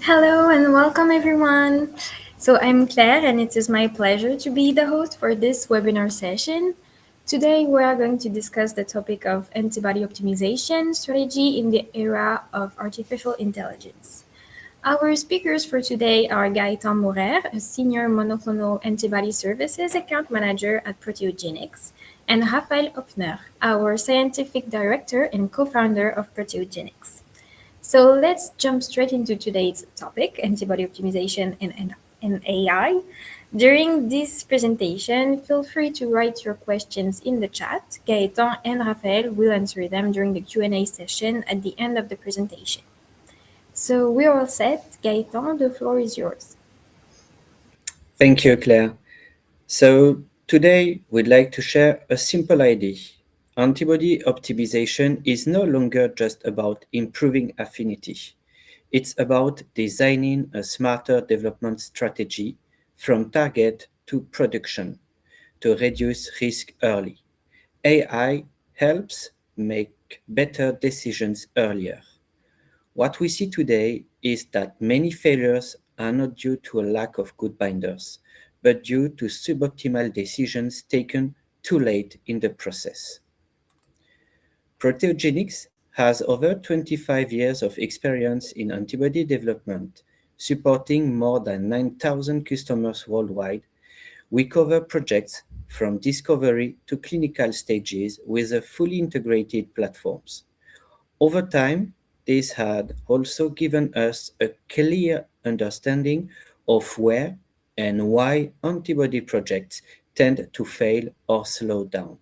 Hello and welcome everyone. So I'm Claire and it is my pleasure to be the host for this webinar session. Today we are going to discuss the topic of antibody optimization strategy in the era of artificial intelligence. Our speakers for today are Gaëtan Maurer, a senior monoclonal antibody services account manager at Proteogenics, and Raphaël Hopfner, our scientific director and co-founder of Proteogenics. So let's jump straight into today's topic, antibody optimization and AI. During this presentation, feel free to write your questions in the chat. Gaëtan and Raphaël will answer them during the Q&A session at the end of the presentation. So we're all set. Gaëtan, the floor is yours. Thank you, Claire. So today we'd like to share a simple idea. Antibody optimization is no longer just about improving affinity. It's about designing a smarter development strategy from target to production to reduce risk early. AI helps make better decisions earlier. What we see today is that many failures are not due to a lack of good binders, but due to suboptimal decisions taken too late in the process. Proteogenics has over 25 years of experience in antibody development, supporting more than 9,000 customers worldwide. We cover projects from discovery to clinical stages with a fully integrated platforms. Over time, this had also given us a clear understanding of where and why antibody projects tend to fail or slow down.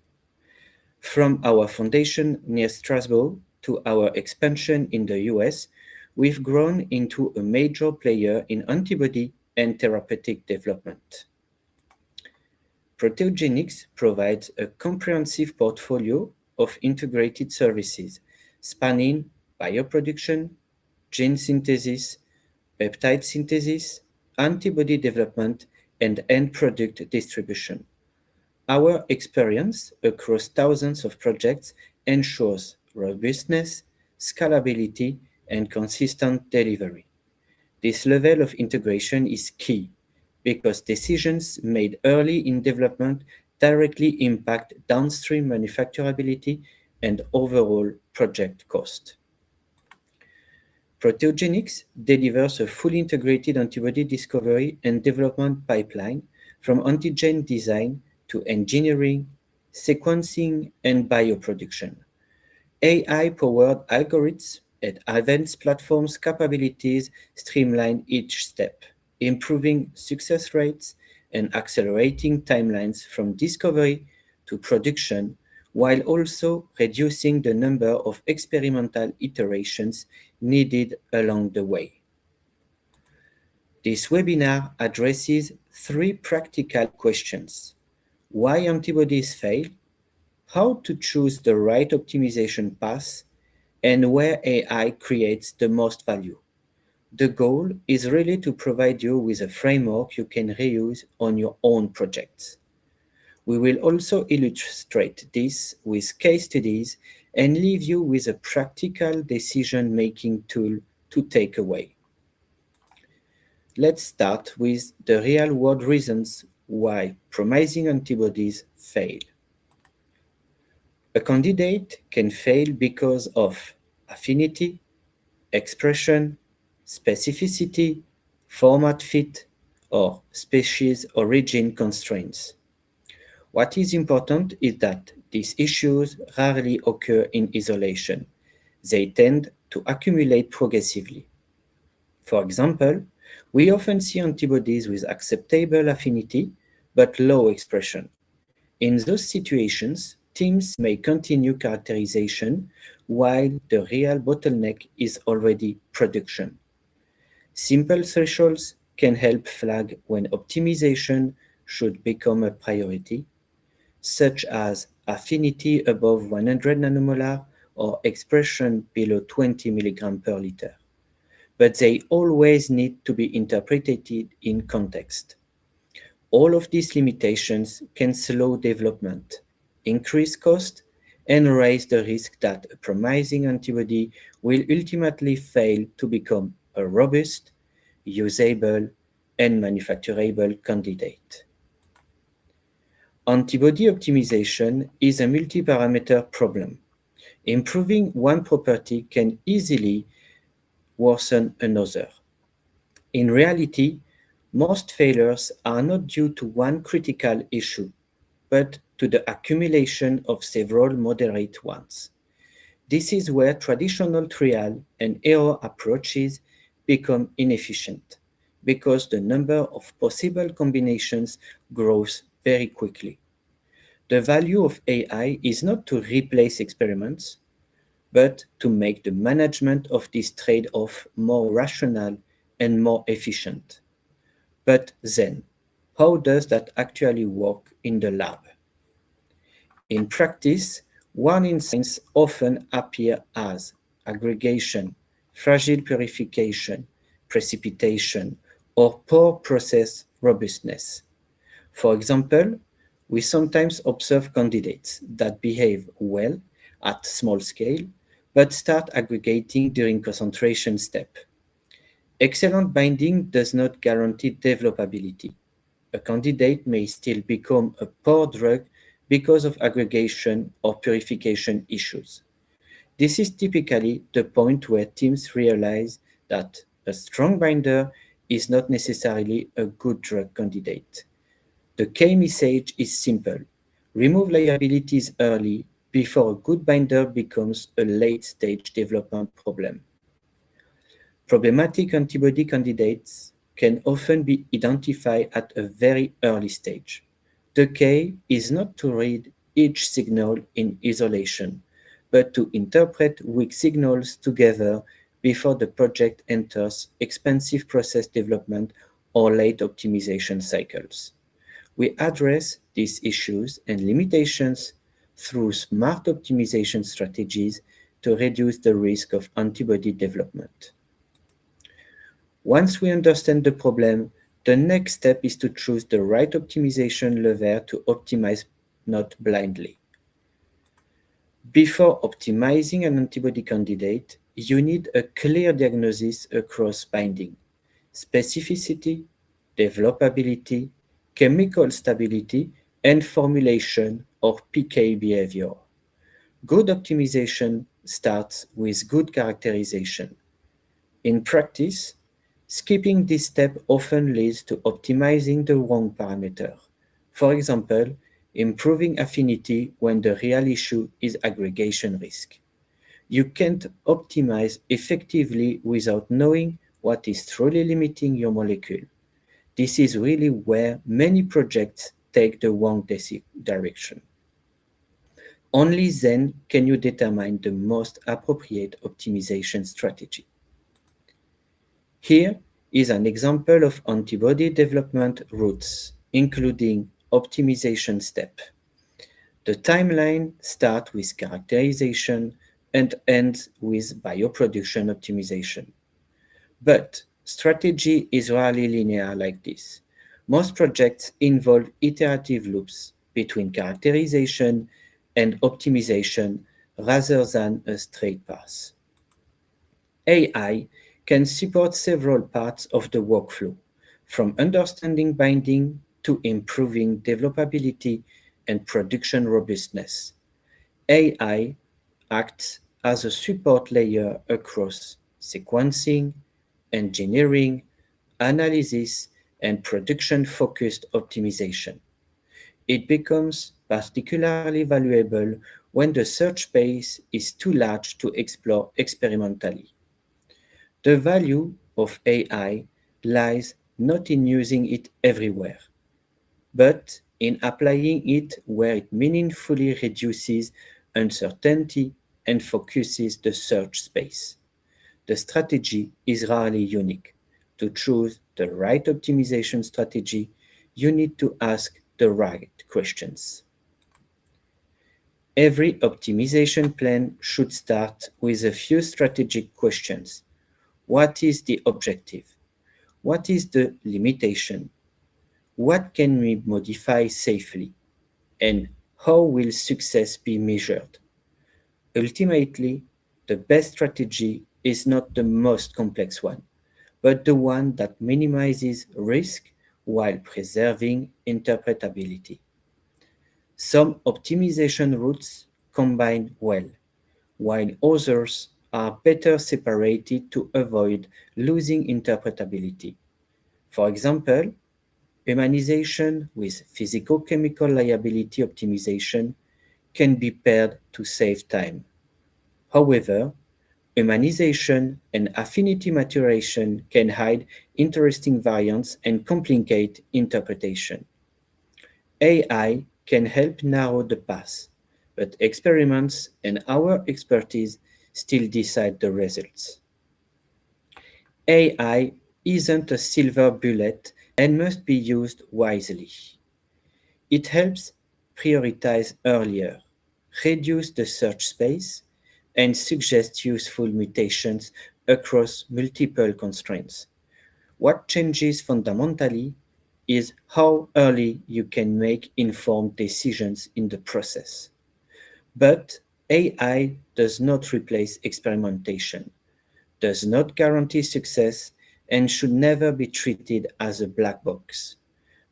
From our foundation near Strasbourg to our expansion in the US, we've grown into a major player in antibody and therapeutic development. Proteogenics provides a comprehensive portfolio of integrated services spanning bioproduction, gene synthesis, peptide synthesis, antibody development, and end product distribution. Our experience across thousands of projects ensures robustness, scalability, and consistent delivery. This level of integration is key because decisions made early in development directly impact downstream manufacturability and overall project cost. Proteogenics delivers a fully integrated antibody discovery and development pipeline from antigen design to engineering, sequencing, and bioproduction. AI-powered algorithms and advanced platforms capabilities streamline each step, improving success rates and accelerating timelines from discovery to production, while also reducing the number of experimental iterations needed along the way. This webinar addresses three practical questions: why antibodies fail, how to choose the right optimization path, and where AI creates the most value. The goal is really to provide you with a framework you can reuse on your own projects. We will also illustrate this with case studies and leave you with a practical decision-making tool to take away. Let's start with the real-world reasons why promising antibodies fail. A candidate can fail because of affinity, expression, specificity, format fit, or species origin constraints. What is important is that these issues rarely occur in isolation. They tend to accumulate progressively. For example, we often see antibodies with acceptable affinity but low expression. In those situations, teams may continue characterization while the real bottleneck is already production. Simple thresholds can help flag when optimization should become a priority, such as affinity above 100 nanomolar or expression below 20 mg per liter. But they always need to be interpreted in context. All of these limitations can slow development, increase cost, and raise the risk that a promising antibody will ultimately fail to become a robust, usable, and manufacturable candidate. Antibody optimization is a multi-parameter problem. Improving one property can easily worsen another. In reality, most failures are not due to one critical issue, but to the accumulation of several moderate ones. This is where traditional trial and error approaches become inefficient because the number of possible combinations grows very quickly. The value of AI is not to replace experiments, but to make the management of this trade off more rational and more efficient. But then, how does that actually work in the lab? In practice, warning signs often appear as aggregation, fragile purification, precipitation, or poor process robustness. For example, we sometimes observe candidates that behave well at small scale but start aggregating during concentration step. Excellent binding does not guarantee developability. A candidate may still become a poor drug because of aggregation or purification issues. This is typically the point where teams realize that a strong binder is not necessarily a good drug candidate. The key message is simple: remove liabilities early before a good binder becomes a late stage development problem. Problematic antibody candidates can often be identified at a very early stage. The key is not to read each signal in isolation, but to interpret weak signals together before the project enters expensive process development or late optimization cycles. We address these issues and limitations through smart optimization strategies to reduce the risk of antibody development. Once we understand the problem, the next step is to choose the right optimization lever to optimize, not blindly. Before optimizing an antibody candidate, you need a clear diagnosis across binding, specificity, developability, chemical stability, and formulation or PK behavior. Good optimization starts with good characterization. In practice, skipping this step often leads to optimizing the wrong parameter. For example, improving affinity when the real issue is aggregation risk. You can't optimize effectively without knowing what is truly limiting your molecule. This is really where many projects take the wrong direction. Only then can you determine the most appropriate optimization strategy. Here is an example of antibody development routes, including optimization step. The timeline starts with characterization and ends with bioproduction optimization. But strategy is rarely linear like this. Most projects involve iterative loops between characterization and optimization rather than a straight path. AI can support several parts of the workflow, from understanding binding to improving developability and production robustness. AI acts as a support layer across sequencing, engineering, analysis, and production focused optimization. It becomes particularly valuable when the search space is too large to explore experimentally. The value of AI lies not in using it everywhere, but in applying it where it meaningfully reduces uncertainty and focuses the search space. The strategy is rarely unique. To choose the right optimization strategy, you need to ask the right questions. Every optimization plan should start with a few strategic questions. What is the objective? What is the limitation? What can we modify safely? And how will success be measured? Ultimately, the best strategy is not the most complex one, but the one that minimizes risk while preserving interpretability. Some optimization routes combine well, while others are better separated to avoid losing interpretability. For example, humanization with physicochemical liability optimization can be paired to save time. However, humanization and affinity maturation can hide interesting variants and complicate interpretation. AI can help narrow the path, but experiments and our expertise still decide the results. AI isn't a silver bullet and must be used wisely. It helps prioritize earlier, reduce the search space, and suggest useful mutations across multiple constraints. What changes fundamentally is how early you can make informed decisions in the process. But AI does not replace experimentation, does not guarantee success, and should never be treated as a black box.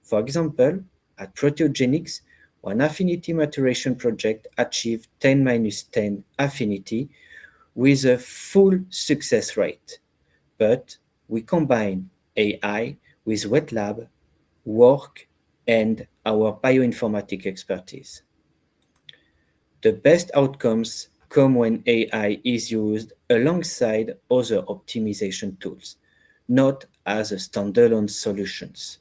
For example, at Proteogenics, one affinity maturation project achieved 10 minus 10 affinity with a full success rate. But we combine AI with wet lab, work, and our bioinformatic expertise. The best outcomes come when AI is used alongside other optimization tools, not as a standalone solutions.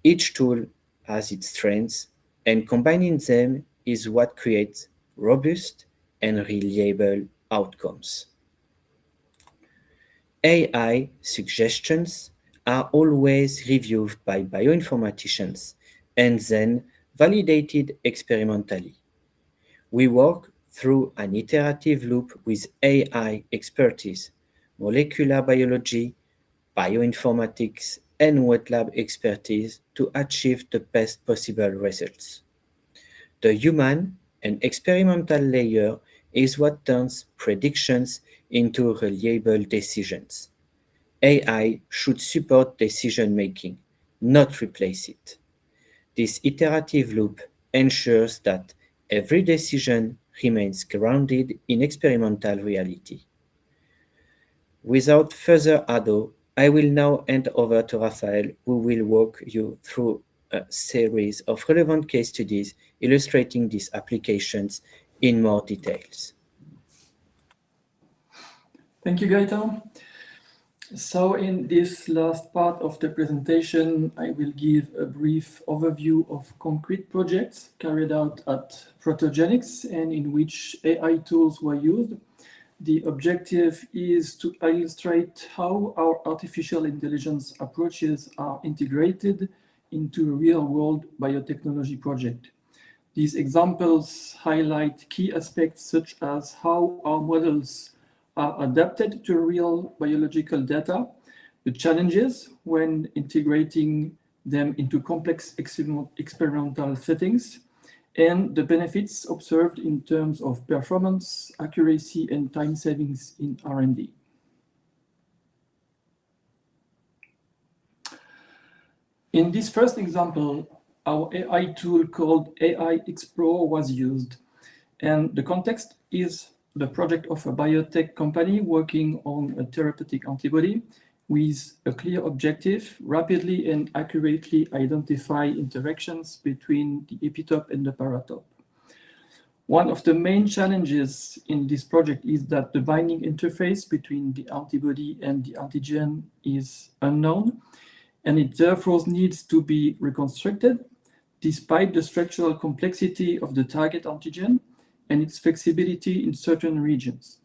Each tool has its strengths, and combining them is what creates robust and reliable outcomes. AI suggestions are always reviewed by bioinformaticians and then validated experimentally. We work through an iterative loop with AI expertise, molecular biology, bioinformatics, and wet lab expertise to achieve the best possible results. The human and experimental layer is what turns predictions into reliable decisions. AI should support decision making, not replace it. This iterative loop ensures that every decision remains grounded in experimental reality. Without further ado, I will now hand over to Raphael, who will walk you through a series of relevant case studies illustrating these applications in more details. Thank you, Gaëtan. So in this last part of the presentation, I will give a brief overview of concrete projects carried out at Protogenics and in which AI tools were used. The objective is to illustrate how our artificial intelligence approaches are integrated into a real-world biotechnology project. These examples highlight key aspects such as how our models are adapted to real biological data, the challenges when integrating them into complex experimental settings, and the benefits observed in terms of performance, accuracy, and time savings in R&D. In this first example, our AI tool called AI-Explore was used, and the context is the project of a biotech company working on a therapeutic antibody with a clear objective: rapidly and accurately identify interactions between the epitope and the paratope. One of the main challenges in this project is that the binding interface between the antibody and the antigen is unknown, and it therefore needs to be reconstructed despite the structural complexity of the target antigen and its flexibility in certain regions.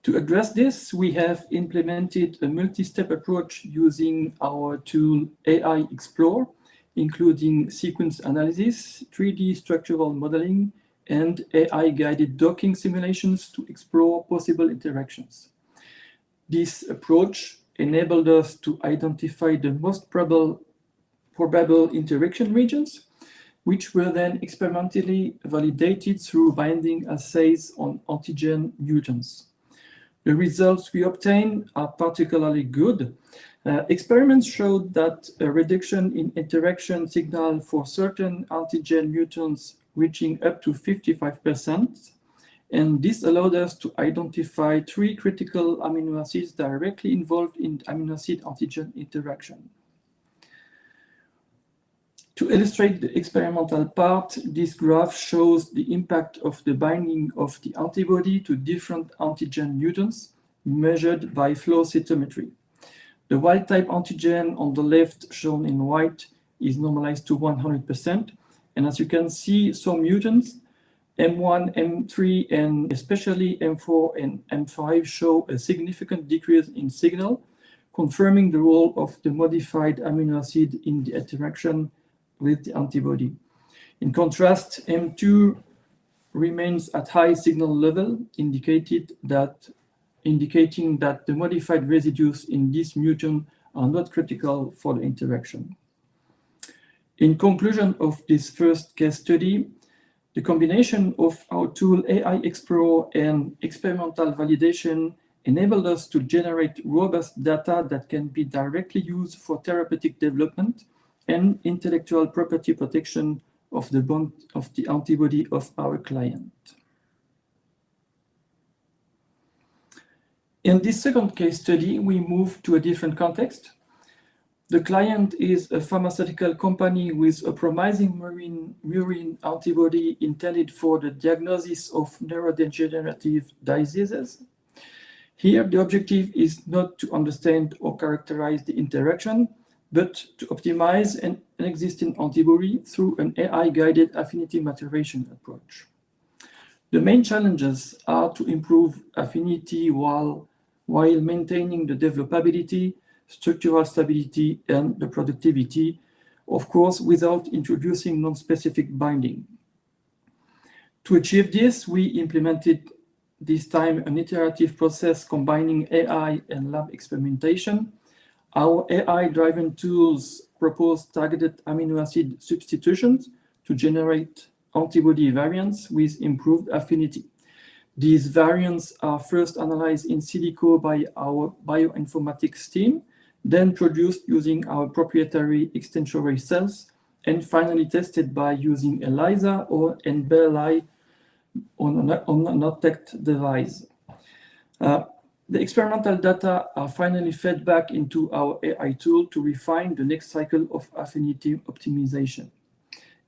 To address this, we have implemented a multi-step approach using our tool AI-Explore, including sequence analysis, 3D structural modeling, and AI-guided docking simulations to explore possible interactions. This approach enabled us to identify the most probable interaction regions, which were then experimentally validated through binding assays on antigen mutants. The results we obtain are particularly good. Experiments showed that a reduction in interaction signal for certain antigen mutants reaching up to 55%, and this allowed us to identify 3 critical amino acids directly involved in amino acid antigen interaction. To illustrate the experimental part, this graph shows the impact of the binding of the antibody to different antigen mutants measured by flow cytometry. The wild-type antigen on the left, shown in white, is normalized to 100%, and as you can see, some mutants, M1, M3, and especially M4 and M5, show a significant decrease in signal, confirming the role of the modified amino acid in the interaction with the antibody. In contrast, M2 remains at high signal level, indicating that the modified residues in this mutant are not critical for the interaction. In conclusion of this first case study, the combination of our tool AI-Explorer and experimental validation enabled us to generate robust data that can be directly used for therapeutic development and intellectual property protection of the antibody of our client. In this second case study, we move to a different context. The client is a pharmaceutical company with a promising murine antibody intended for the diagnosis of neurodegenerative diseases. Here, the objective is not to understand or characterize the interaction, but to optimize an existing antibody through an AI-guided affinity maturation approach. The main challenges are to improve affinity while maintaining the developability, structural stability, and the productivity, of course, without introducing non-specific binding. To achieve this, we implemented this time an iterative process combining AI and lab experimentation. Our AI-driven tools propose targeted amino acid substitutions to generate antibody variants with improved affinity. These variants are first analyzed in silico by our bioinformatics team, then produced using our proprietary extensory cells, and finally tested by using ELISA or NBLI on an OTECT device. The experimental data are finally fed back into our AI tool to refine the next cycle of affinity optimization.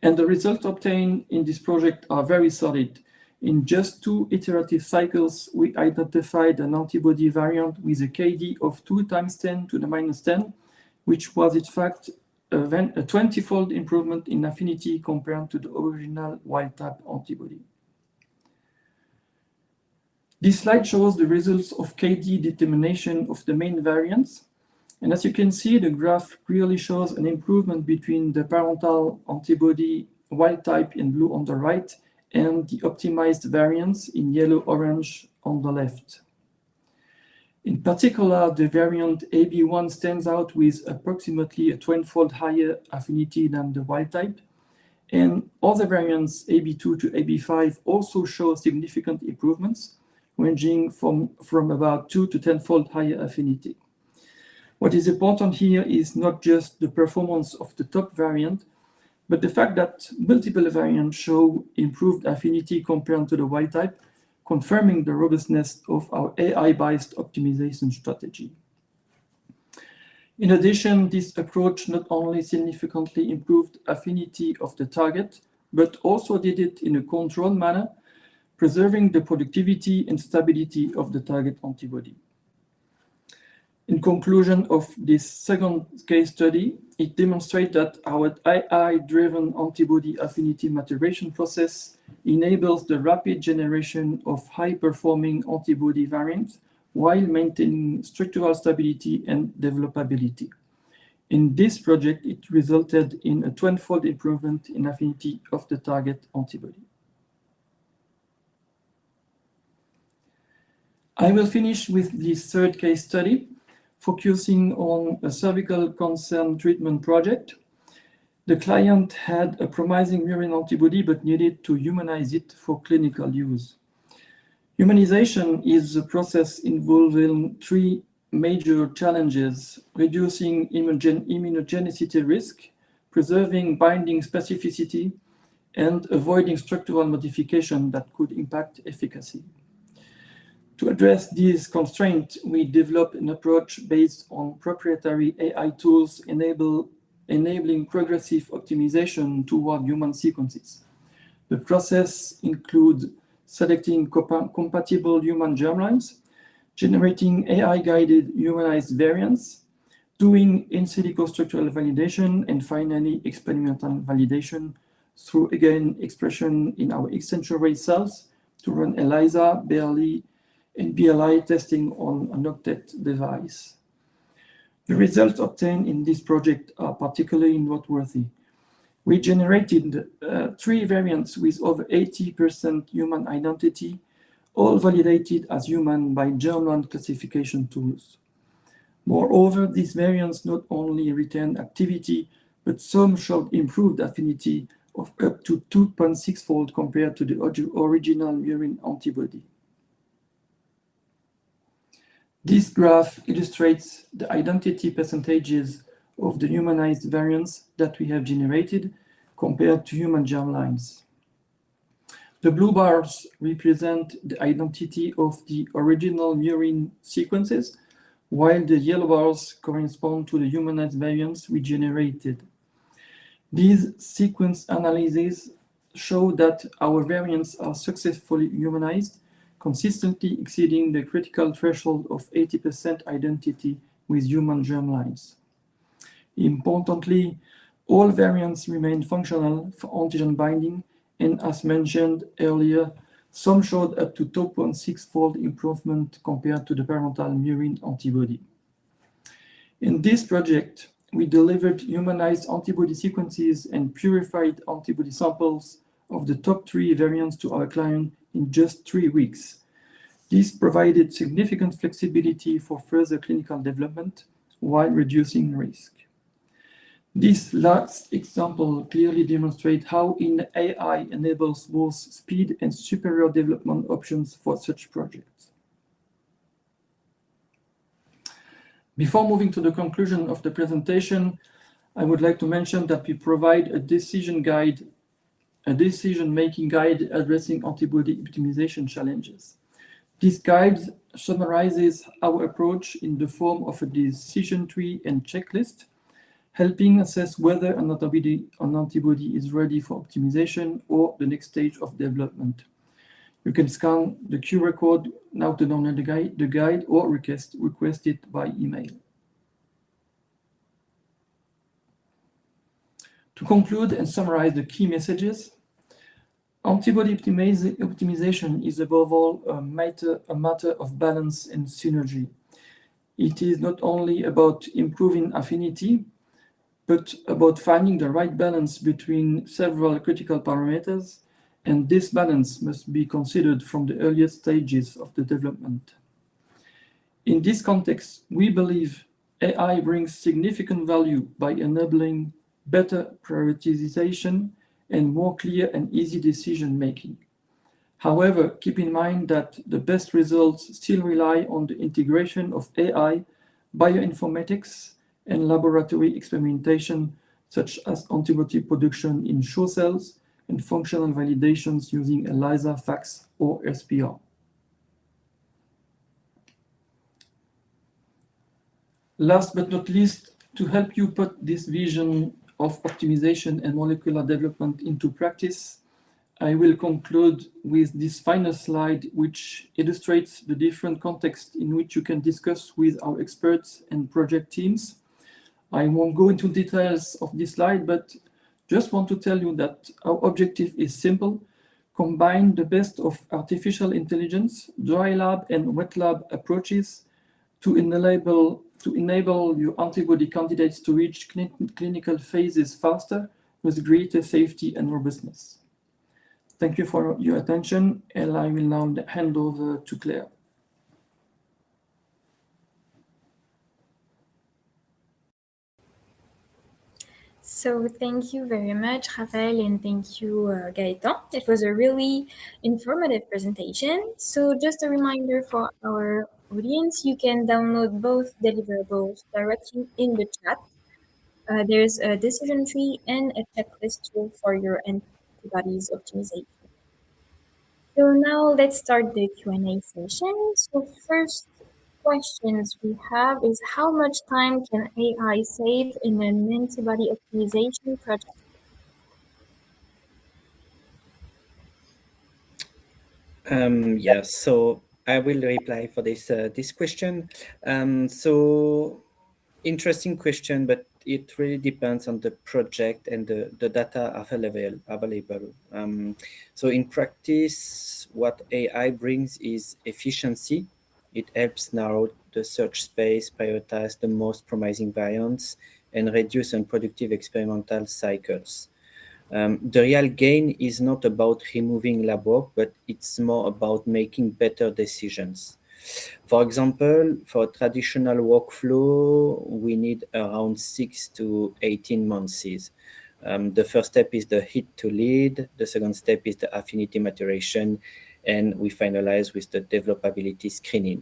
And the results obtained in this project are very solid. In just 2 iterative cycles, we identified an antibody variant with a KD of 2 × 10⁻⁻10, which was in fact a 20-fold improvement in affinity compared to the original wild-type antibody. This slide shows the results of KD determination of the main variants. And as you can see, the graph clearly shows an improvement between the parental antibody wild type in blue on the right and the optimized variants in yellow-orange on the left. In particular, the variant AB1 stands out with approximately a 20-fold higher affinity than the wild type. And other variants, AB2 to AB5, also show significant improvements, ranging from about 2 to 10-fold higher affinity. What is important here is not just the performance of the top variant, but the fact that multiple variants show improved affinity compared to the wild type, confirming the robustness of our AI-based optimization strategy. In addition, this approach not only significantly improved affinity of the target, but also did it in a controlled manner, preserving the productivity and stability of the target antibody. In conclusion of this second case study, it demonstrates that our AI-driven antibody affinity maturation process enables the rapid generation of high-performing antibody variants while maintaining structural stability and developability. In this project, it resulted in a 20-fold improvement in affinity of the target antibody. I will finish with this third case study, focusing on a cervical cancer treatment project. The client had a promising murine antibody but needed to humanize it for clinical use. Humanization is a process involving three major challenges: reducing immunogenicity risk, preserving binding specificity, and avoiding structural modification that could impact efficacy. To address these constraints, we developed an approach based on proprietary AI tools enabling progressive optimization toward human sequences. The process includes selecting compatible human germlines, generating AI-guided humanized variants, doing in silico structural validation, and finally experimental validation through, again, expression in our extension-array cells to run ELISA, BLE, and BLI testing on an octet device. The results obtained in this project are particularly noteworthy. We generated 3 variants with over 80% human identity, all validated as human by germline classification tools. Moreover, these variants not only retain activity, but some showed improved affinity of up to 2.6-fold compared to the original murine antibody. This graph illustrates the identity percentages of the humanized variants that we have generated compared to human germlines. The blue bars represent the identity of the original murine sequences, while the yellow bars correspond to the humanized variants we generated. These sequence analyses show that our variants are successfully humanized, consistently exceeding the critical threshold of 80% identity with human germlines. Importantly, all variants remain functional for antigen binding, and as mentioned earlier, some showed up to 2.6-fold improvement compared to the parental murine antibody. In this project, we delivered humanized antibody sequences and purified antibody samples of the top 3 variants to our client in just 3 weeks. This provided significant flexibility for further clinical development while reducing risk. This last example clearly demonstrates how AI enables both speed and superior development options for such projects. Before moving to the conclusion of the presentation, I would like to mention that we provide a decision-making guide addressing antibody optimization challenges. This guide summarizes our approach in the form of a decision tree and checklist, helping assess whether an antibody is ready for optimization or the next stage of development. You can scan the QR code now to download the guide or request it by email. To conclude and summarize the key messages, antibody optimization is above all a matter of balance and synergy. It is not only about improving affinity, but about finding the right balance between several critical parameters, and this balance must be considered from the earliest stages of the development. In this context, we believe AI brings significant value by enabling better prioritization and more clear and easy decision-making. However, keep in mind that the best results still rely on the integration of AI, bioinformatics, and laboratory experimentation, such as antibody production in show cells and functional validations using ELISA, FACS, or SPR. Last but not least, to help you put this vision of optimization and molecular development into practice, I will conclude with this final slide, which illustrates the different contexts in which you can discuss with our experts and project teams. I won't go into details of this slide, but just want to tell you that our objective is simple: combine the best of artificial intelligence, dry lab and wet lab approaches to enable your antibody candidates to reach clinical phases faster with greater safety and robustness. Thank you for your attention, and I will now hand over to Claire. So thank you very much, Rafael, and thank you, Gaëtan. It was a really informative presentation. So just a reminder for our audience, you can download both deliverables directly in the chat. There's a decision tree and a checklist tool for your antibodies optimization. So now let's start the Q&A session. So first questions we have is how much time can AI save in an antibody optimization project? Yes, so I will reply for this question. So interesting question, but it really depends on the project and the data available. So in practice, what AI brings is efficiency. It helps narrow the search space, prioritize the most promising variants, and reduce unproductive experimental cycles. The real gain is not about removing lab work, but it's more about making better decisions. For example, for traditional workflow, we need around 6 to 18 months. The first step is the hit to lead, the second step is the affinity maturation, and we finalize with the developability screening.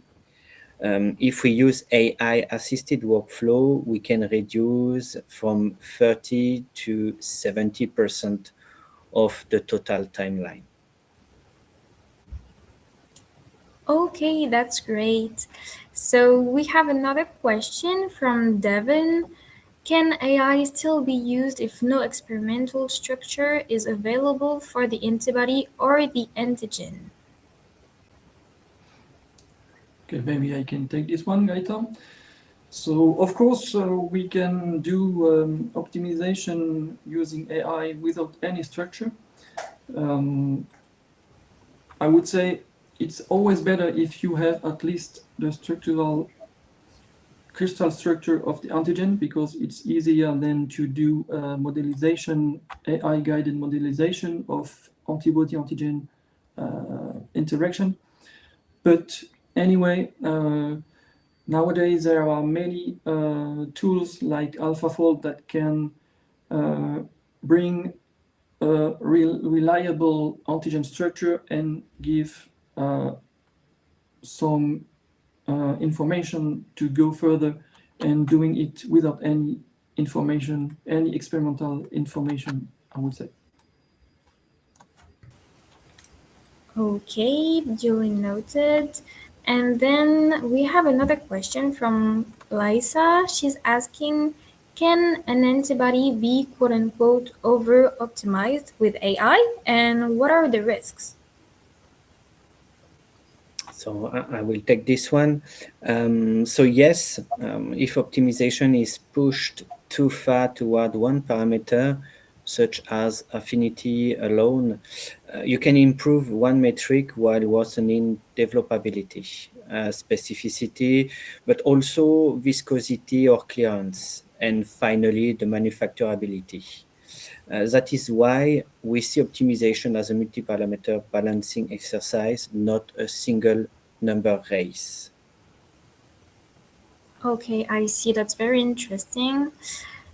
If we use AI assisted workflow, we can reduce from 30 to 70% of the total timeline. Okay, that's great. So we have another question from Devin. Can AI still be used if no experimental structure is available for the antibody or the antigen? Okay, maybe I can take this one, Gaita. So, of course, we can do optimization using AI without any structure. Um, I would say it's always better if you have at least the structural crystal structure of the antigen because it's easier than to do modelization, AI guided modelization of antibody antigen interaction. But anyway, nowadays there are many tools like AlphaFold that can uh, bring a reliable antigen structure and give some information to go further and doing it without any information, any experimental information, I would say. Okay, duly noted. And then we have another question from Lisa. She's asking, can an antibody be quote unquote over optimized with AI? And what are the risks? So I will take this one. So yes, if optimization is pushed too far toward one parameter, such as affinity alone, you can improve one metric while worsening developability, specificity, but also viscosity or clearance, and finally the manufacturability. That is why we see optimization as a multi-parameter balancing exercise, not a single number race. Okay, I see. That's very interesting.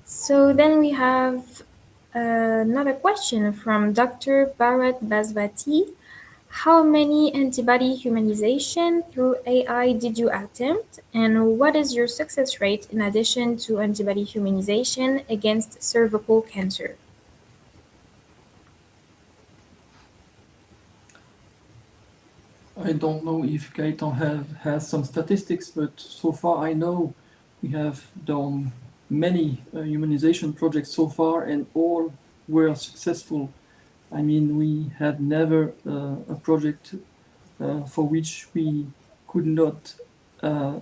So then we have another question from Dr. Bharat Basvati. How many antibody humanization through AI did you attempt, and what is your success rate in addition to antibody humanization against cervical cancer? I don't know if Gaetan has some statistics, but so far I know we have done many humanization projects so far and all were successful. I mean, we had never a project for which we could not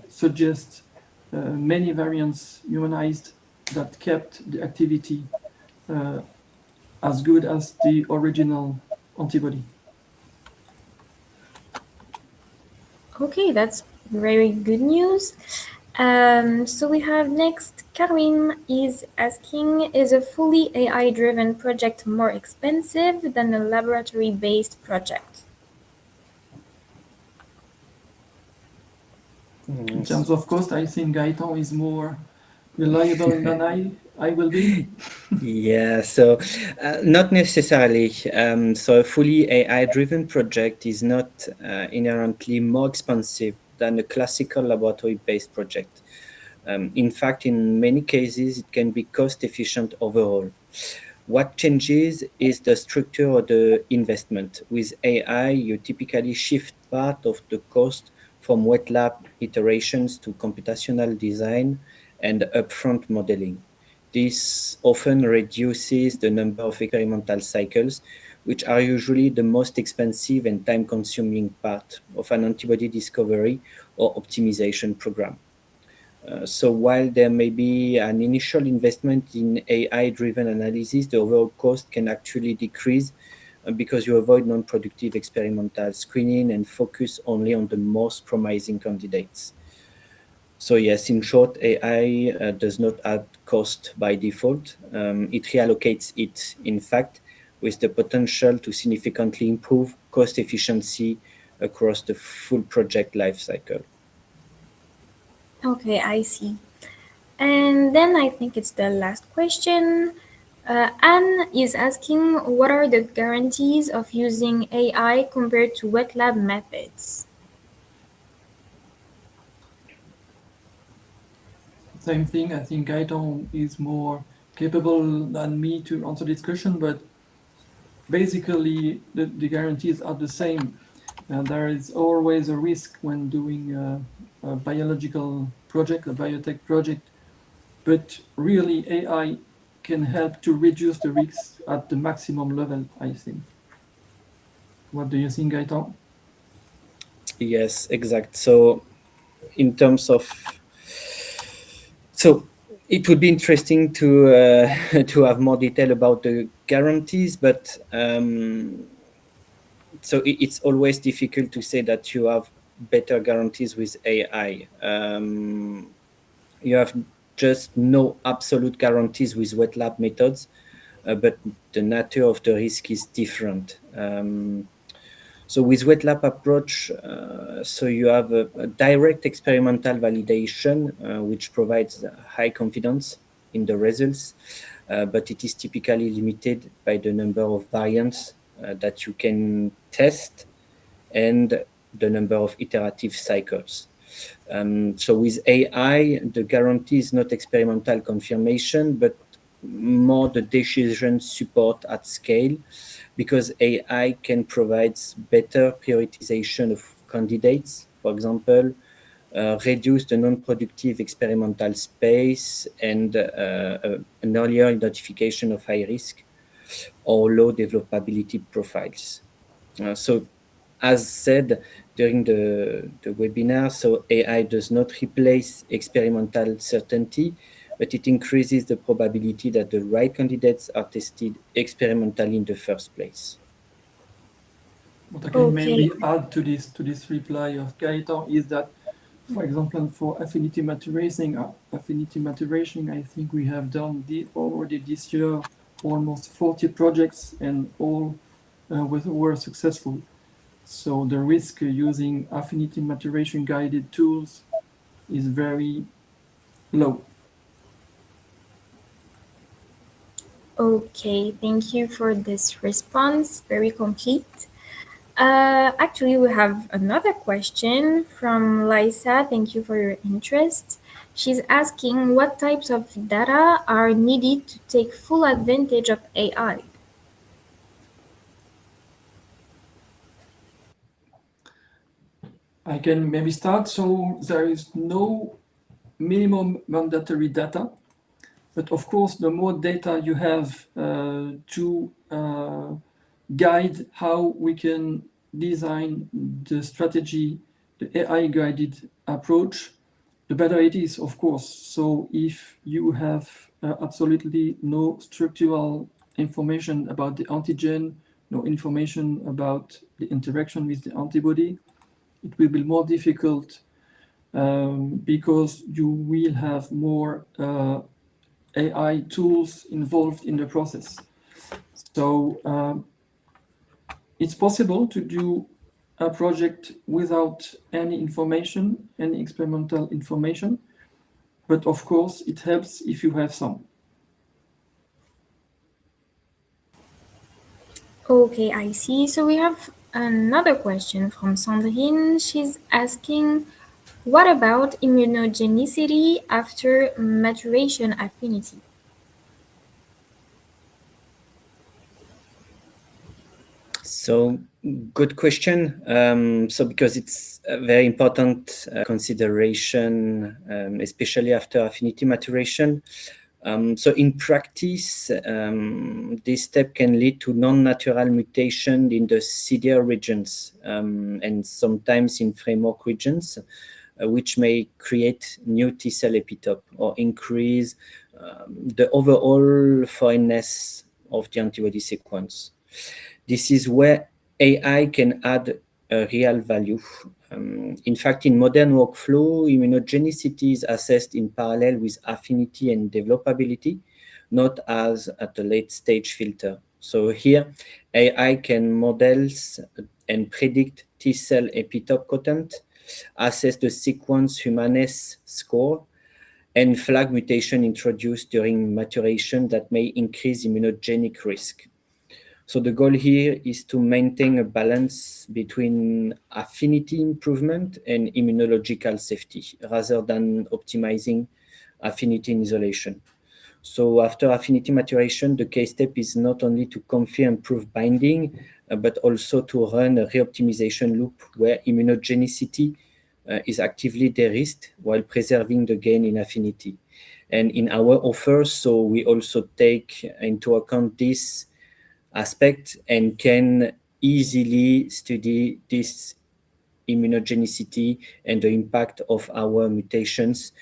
suggest many variants humanized that kept the activity uh, as good as the original antibody. Okay, that's very good news. So we have next, Karim is asking, is a fully AI driven project more expensive than a laboratory based project? In Mm, terms of cost, I think Gaetan is more reliable than I will be. Yeah, so not necessarily. So a fully AI-driven project is not inherently more expensive than a classical laboratory-based project. In fact, in many cases, it can be cost efficient overall. What changes is the structure of the investment. With AI, you typically shift part of the cost from wet lab iterations to computational design and upfront modeling. This often reduces the number of experimental cycles, which are usually the most expensive and time consuming part of an antibody discovery or optimization program. So while there may be an initial investment in AI-driven analysis, the overall cost can actually decrease because you avoid non-productive experimental screening and focus only on the most promising candidates. So yes, in short, AI does not add cost by default. It reallocates it, in fact, with the potential to significantly improve cost efficiency across the full project lifecycle. Okay, I see. And then I think it's the last question. Anne is asking, what are the guarantees of using AI compared to wet lab methods? Same thing. I think Gaetan is more capable than me to answer this question, but basically the guarantees are the same. There is always a risk when doing a biological project, a biotech project, but really AI can help to reduce the risks at the maximum level, I think. What do you think, Gaetan? Yes, exact. So in terms of so it would be interesting to to have more detail about the guarantees, but so it's always difficult to say that you have better guarantees with AI. You have just no absolute guarantees with wet lab methods, but the nature of the risk is different. So with wet lab approach, so you have a direct experimental validation, which provides high confidence in the results, but it is typically limited by the number of variants that you can test and the number of iterative cycles. So with AI, the guarantee is not experimental confirmation, but more the decision support at scale, because AI can provide better prioritization of candidates, for example, reduce the non-productive experimental space and an earlier identification of high risk or low developability profiles. So as said during the webinar, so AI does not replace experimental certainty, but it increases the probability that the right candidates are tested experimentally in the first place. What I can Okay, maybe add to this reply of Gaetan is that, for example, for affinity maturation, I think we have done already this year almost 40 projects and all were successful. So the risk using affinity maturation guided tools is very low. okay, thank you for this response, very complete. Actually, we have another question from Liza. Thank you for your interest. She's asking what types of data are needed to take full advantage of AI. I can maybe start. So there is no minimum mandatory data. But of course, the more data you have to guide how we can design the strategy, the AI guided approach, the better it is, of course. So if you have absolutely no structural information about the antigen, no information about the interaction with the antibody, it will be more difficult because you will have more AI tools involved in the process. So it's possible to do a project without any information, any experimental information. but of course it helps if you have some. Okay, I see. So we have another question from Sandrine. She's asking, what about immunogenicity after maturation affinity? So, good question. So, because it's a very important consideration, especially after affinity maturation. So, in practice, this step can lead to non-natural mutation in the CDR regions and sometimes in framework regions, which may create new T cell epitope or increase the overall foreignness of the antibody sequence. This is where AI can add a real value. In fact, in modern workflow, immunogenicity is assessed in parallel with affinity and developability, not as at a late stage filter. So here, AI can models and predict T cell epitope content, assess the sequence humanes score, and flag mutation introduced during maturation that may increase immunogenic risk. So the goal here is to maintain a balance between affinity improvement and immunological safety rather than optimizing affinity in isolation. So after affinity maturation, the case step is not only to confirm proof binding, but also to run a reoptimization loop where immunogenicity is actively de-risked while preserving the gain in affinity. And in our offer, so we also take into account this aspect and can easily study this immunogenicity and the impact of our mutations